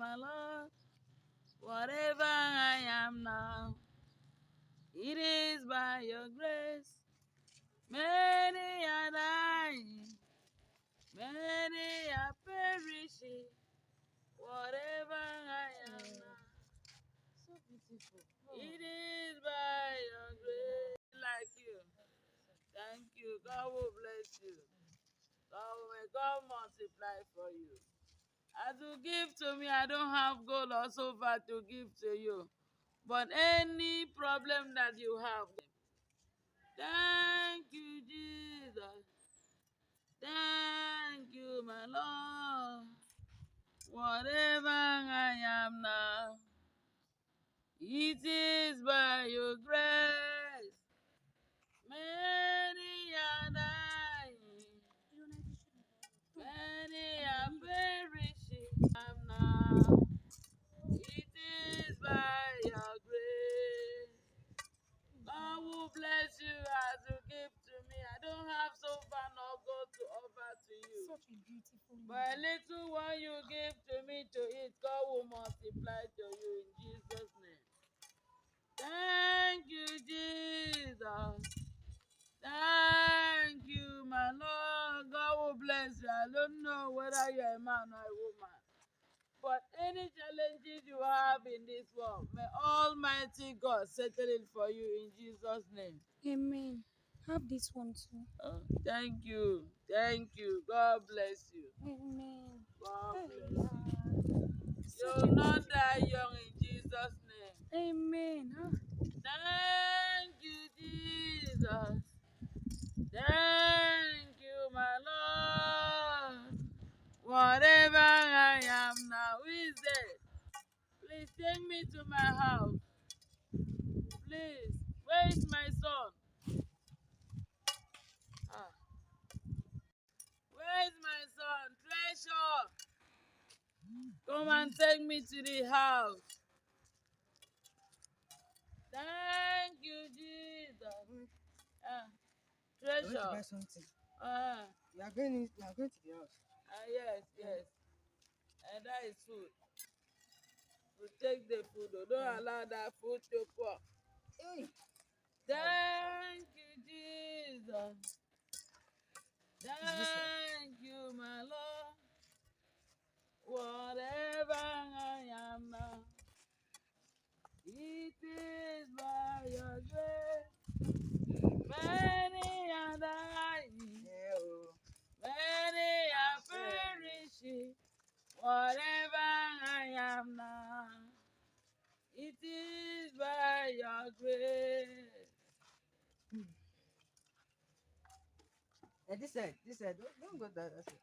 my Lord. Whatever I am now, it is by your grace. Many are dying, many are perishing. Whatever I am now, So beautiful. it is by your grace. Like you. Thank you. God will bless you. God multiply for you. As you give to me, I don't have gold or silver to give to you. But any problem that you have, thank you, Jesus. Thank you, my Lord. Whatever I am now, it is by your grace. Many are dying, many are perishing. I'm now, it is by your grace. God will bless you as you give to me. I don't have so far nor gold to offer to you. Such a beautiful But a man. little one you give to me to eat, God will multiply to you in Jesus' name. Thank you, Jesus. Thank you, my Lord. God will bless you. I don't know whether you're a man or a woman. But any challenges you have in this world, may Almighty God settle it for you in Jesus' name. Amen. Have this one too. Oh, thank you. Thank you. God bless you. Amen. God Hey, bless you. such a You'll not beautiful. die young in Jesus' name. Amen. Thank you, Jesus. Thank you, my Lord. Whatever I am now, who is there? Please take me to my house. Please. Where is my son? Ah. Where is my son? Treasure. Come and take me to the house. Thank you, Jesus. Ah. I want to buy Treasure. something. Ah. We are going in, we are going to the house. Yes, yes. And that is food. We take the food. Oh, don't allow that food to pour. Hey. Thank you, Jesus. This one. Thank you, my Lord. Whatever I am now, it is by your grace. Many are dying, Yeah, oh. many are perishing. Whatever I am now, it is by your grace. And this side, don't go that side.